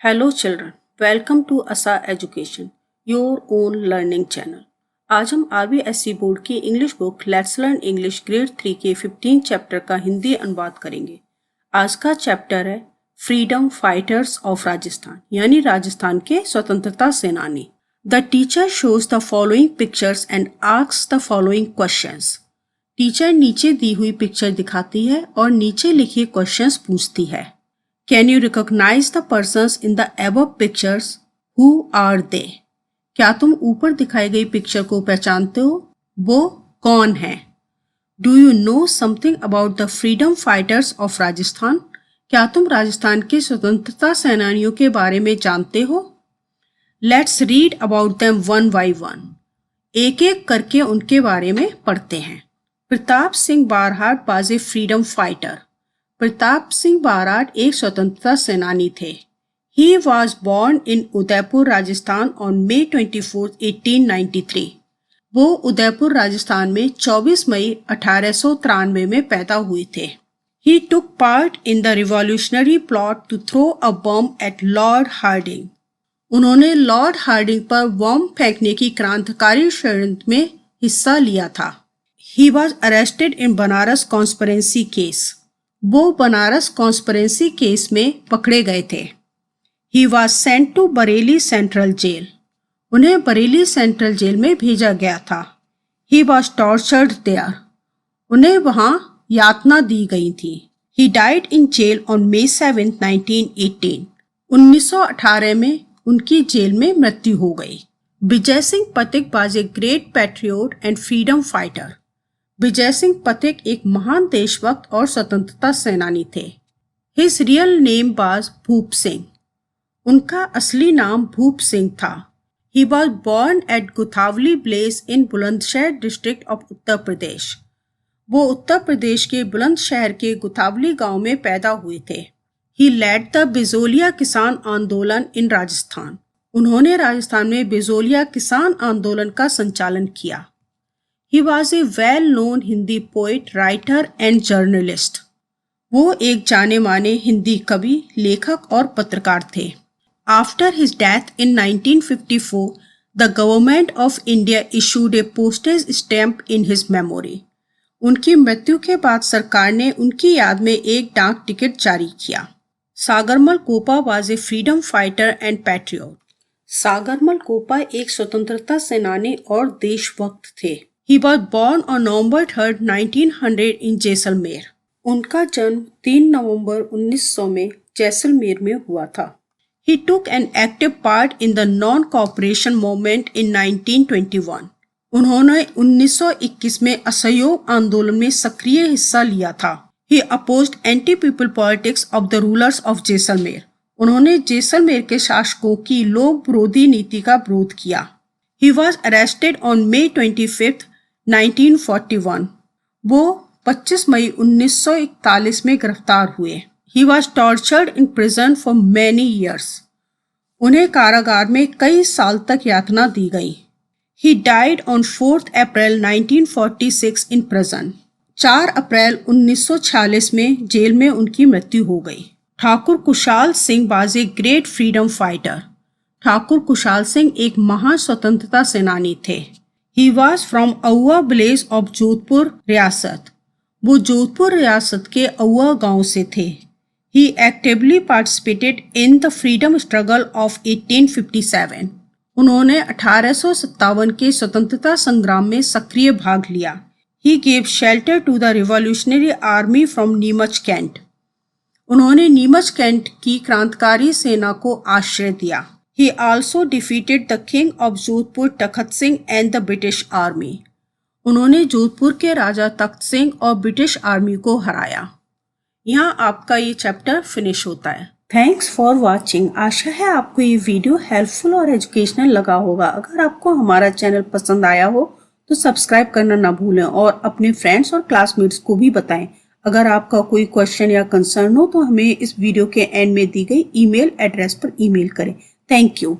Hello children, welcome to असा education, your own learning channel. आज हम आरबीएसई बोर्ड की English book let's learn English grade 3 के 15 chapter का हिंदी अनुवाद करेंगे। आज का चैप्टर है फ्रीडम फाइटर्स ऑफ राजस्थान, यानी राजस्थान के स्वतंत्रता सेनानी। The teacher shows the following pictures and asks the following questions. Teacher नीचे दी हुई पिक्चर दिखाती है और नीचे लिखे क्वेश्चंस पूछती है। Can you recognize the persons in the above pictures? Who are they? क्या तुम ऊपर दिखाई गई पिक्चर को पहचानते हो? वो कौन है? Do you know something about the freedom fighters of Rajasthan? क्या तुम राजस्थान के स्वतंत्रता सेनानियों के बारे में जानते हो? Let's read about them one by one. एक एक करके उनके बारे में पढ़ते हैं। Pratap Singh बारहाट was a freedom fighter. Pratap Singh बाराट एक स्वतंत्रता सेनानी थे। He was born in Udaipur Rajasthan on May 24, 1893. वो उदयपुर राजस्थान में 24 मई 1893 में पैदा हुए थे। He took part in the revolutionary plot to throw a bomb at Lord Hardinge. उन्होंने लॉर्ड हार्डिंग पर बम फेंकने की क्रांतिकारी षड्यंत्र में हिस्सा लिया था। He was arrested in Banaras conspiracy case. वो बनारस कॉन्स्पिरेसी केस में पकड़े गए थे। He was sent to Bareilly central jail. उन्हें बरेली सेंट्रल जेल में भेजा गया था। He was tortured there. उन्हें वहां यातना दी गई थी। He died in jail on May 7, 1918. 1918 में उनकी जेल में मृत्यु हो गई। Vijay Singh Pathik was a great patriot and freedom fighter. Vijay Singh Pathik एक महान देशभक्त और स्वतंत्रता सेनानी थे। His real name was भूप सिंह। उनका असली नाम भूप सिंह था। He was born at Guthawali place in Bulandshahr district of Uttar Pradesh. वो उत्तर प्रदेश के बुलंदशहर के गुथावली गांव में पैदा हुए थे। He led the बिजोलिया किसान आंदोलन in राजस्थान। उन्होंने राजस्थान में बिजोलिया किसान आंदोलन का संचालन किया। He was a well-known Hindi poet, writer and journalist. वो एक जाने माने हिंदी कवि, लेखक और पत्रकार थे। After his death in 1954, the government of India issued a postage stamp in his memory. उनकी मृत्यु के बाद सरकार ने उनकी याद में एक डाक टिकट जारी किया। Sagarmal Gopa was a freedom fighter and patriot. Sagarmal Gopa एक स्वतंत्रता सेनानी और देशभक्त थे। He was born on November 3, 1900 in Jaisalmer. उनका जन्म 3 नवंबर 1900 में जैसलमेर में हुआ था। He took an active part in the non-cooperation movement in 1921. उन्होंने 1921 में असहयोग आंदोलन में सक्रिय हिस्सा लिया था। He opposed anti-people politics of the rulers of Jaisalmer. उन्होंने जैसलमेर के शासकों की लोक विरोधी नीति का विरोध किया। He was arrested on May 25, 1941. वो 25 मई 1941 में गिरफ्तार हुए। He was tortured in prison for many years. उन्हें कारागार में कई साल तक यातना दी गई। He died on 4 April 1946 in prison. 4 अप्रैल 1946 में जेल में उनकी मृत्यु हो गई। Thakur Kushal Singh was a great freedom fighter. Thakur Kushal Singh एक महान स्वतंत्रता सेनानी थे। He was from Ahua village of Jodhpur रियासत। वो जोधपुर रियासत के अहुआ गांव से थे। He actively participated in the freedom struggle of 1857. उन्होंने 1857 के स्वतंत्रता संग्राम में सक्रिय भाग लिया। He gave shelter to the revolutionary army from Neemuch cantt. उन्होंने नीमच कैंट की क्रांतिकारी सेना को आश्रय दिया। He also defeated the king of Jodhpur तखत Singh and the British army. उन्होंने जोधपुर के राजा तख्त सिंह और ब्रिटिश आर्मी को हराया। यहाँ आपका ये चैप्टर फिनिश होता है। Thanks for watching. आशा है आपको ये वीडियो हेल्पफुल और एजुकेशनल लगा होगा। अगर आपको हमारा चैनल पसंद आया हो तो सब्सक्राइब करना ना भूलें और अपने फ्रेंड्स और क्लासमेट्स को भी बताएं। अगर आपका कोई क्वेश्चन या कंसर्न हो तो हमें इस वीडियो के एंड में दी गई ईमेल एड्रेस पर ईमेल करें। Thank you.